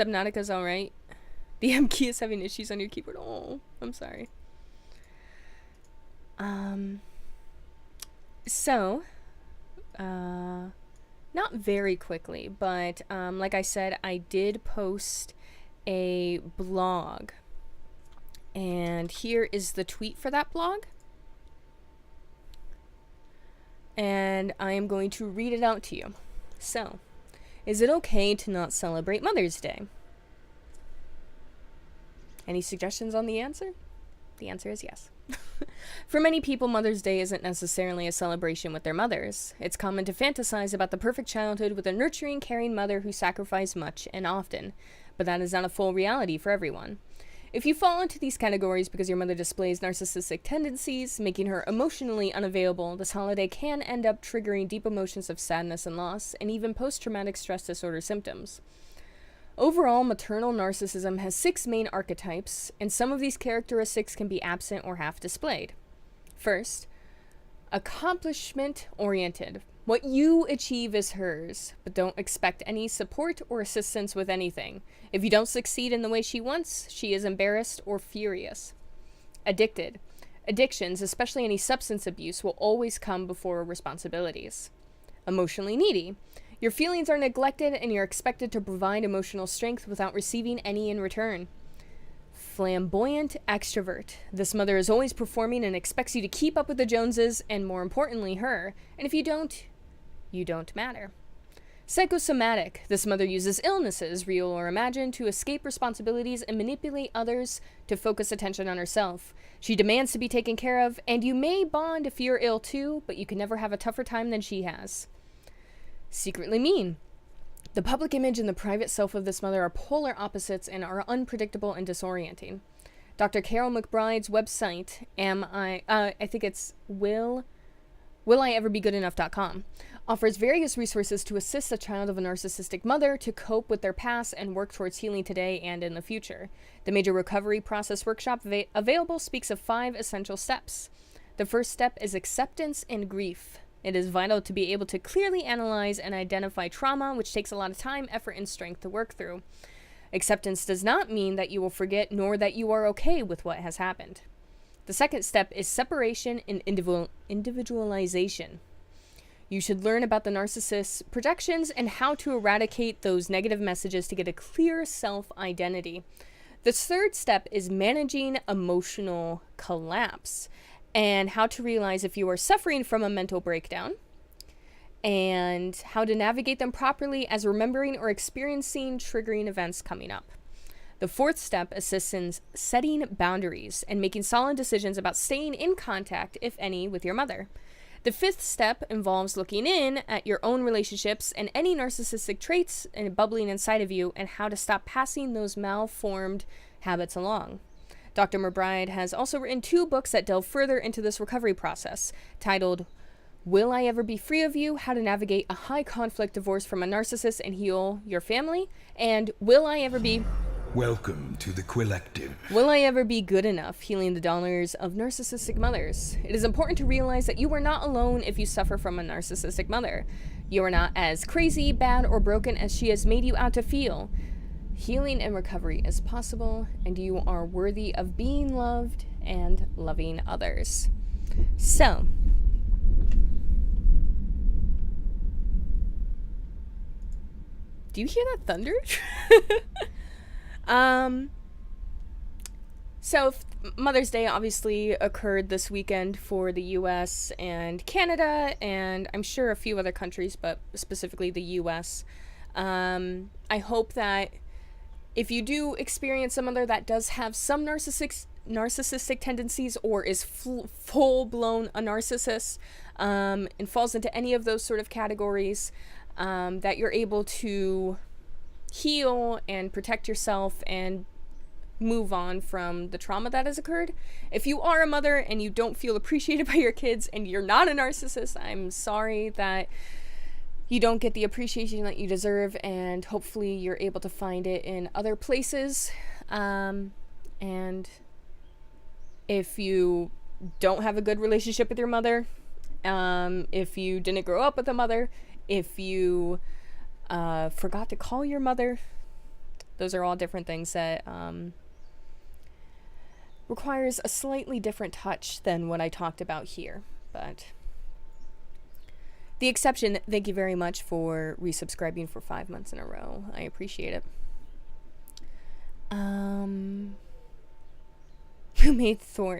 Subnautica's alright. The M key is having issues on your keyboard. Oh, I'm sorry. So, not very quickly, but like I said, I did post a blog. And here is the tweet for that blog. And I am going to read it out to you. So, is it okay to not celebrate Mother's Day? Any suggestions on the answer? The answer is yes. For many people, Mother's Day isn't necessarily a celebration with their mothers. It's common to fantasize about the perfect childhood with a nurturing, caring mother who sacrificed much and often, but that is not a full reality for everyone. If you fall into these categories because your mother displays narcissistic tendencies, making her emotionally unavailable, this holiday can end up triggering deep emotions of sadness and loss, and even post-traumatic stress disorder symptoms. Overall, maternal narcissism has 6 main archetypes, and some of these characteristics can be absent or half displayed. First, accomplishment-oriented. What you achieve is hers, but don't expect any support or assistance with anything. If you don't succeed in the way she wants, she is embarrassed or furious. Addicted. Addictions, especially any substance abuse, will always come before responsibilities. Emotionally needy. Your feelings are neglected and you're expected to provide emotional strength without receiving any in return. Flamboyant extrovert. This mother is always performing and expects you to keep up with the Joneses and, more importantly, her. And if you don't, you don't matter. Psychosomatic. This mother uses illnesses, real or imagined, to escape responsibilities and manipulate others to focus attention on herself. She demands to be taken care of, and you may bond if you're ill too, but you can never have a tougher time than she has. Secretly mean. The public image and the private self of this mother are polar opposites and are unpredictable and disorienting. Dr. Carol McBride's website, I think it's willieverbegoodenough.com, offers various resources to assist a child of a narcissistic mother to cope with their past and work towards healing today and in the future. The Major Recovery Process Workshop available speaks of 5 essential steps. The first step is acceptance and grief. It is vital to be able to clearly analyze and identify trauma, which takes a lot of time, effort, and strength to work through. Acceptance does not mean that you will forget, nor that you are okay with what has happened. The second step is separation and individualization. You should learn about the narcissist's projections and how to eradicate those negative messages to get a clear self-identity. The third step is managing emotional collapse, and how to realize if you are suffering from a mental breakdown, and how to navigate them properly as remembering or experiencing triggering events coming up. The fourth step assists in setting boundaries and making solid decisions about staying in contact, if any, with your mother. The fifth step involves looking in at your own relationships and any narcissistic traits and bubbling inside of you, and how to stop passing those malformed habits along. Dr. McBride has also written 2 books that delve further into this recovery process, titled Will I Ever Be Free of You? How to Navigate a High Conflict Divorce from a Narcissist and Heal Your Family, and Will I Ever Be... Welcome to the Quillective. Will I Ever Be Good Enough? Healing the Dollars of Narcissistic Mothers. It is important to realize that you are not alone if you suffer from a narcissistic mother. You are not as crazy, bad, or broken as she has made you out to feel. Healing and recovery is possible, and you are worthy of being loved and loving others. So, do you hear that thunder? So Mother's Day obviously occurred this weekend for the US and Canada, and I'm sure a few other countries, but specifically the US. I hope that if you do experience a mother that does have some narcissistic tendencies, or is full-blown a narcissist, and falls into any of those sort of categories, that you're able to heal and protect yourself and move on from the trauma that has occurred. If you are a mother and you don't feel appreciated by your kids and you're not a narcissist, I'm sorry that you don't get the appreciation that you deserve, and hopefully you're able to find it in other places. And if you don't have a good relationship with your mother, if you didn't grow up with a mother, if you forgot to call your mother, those are all different things that requires a slightly different touch than what I talked about here. But the exception, thank you very much for resubscribing for 5 months in a row. I appreciate it. Who made Thor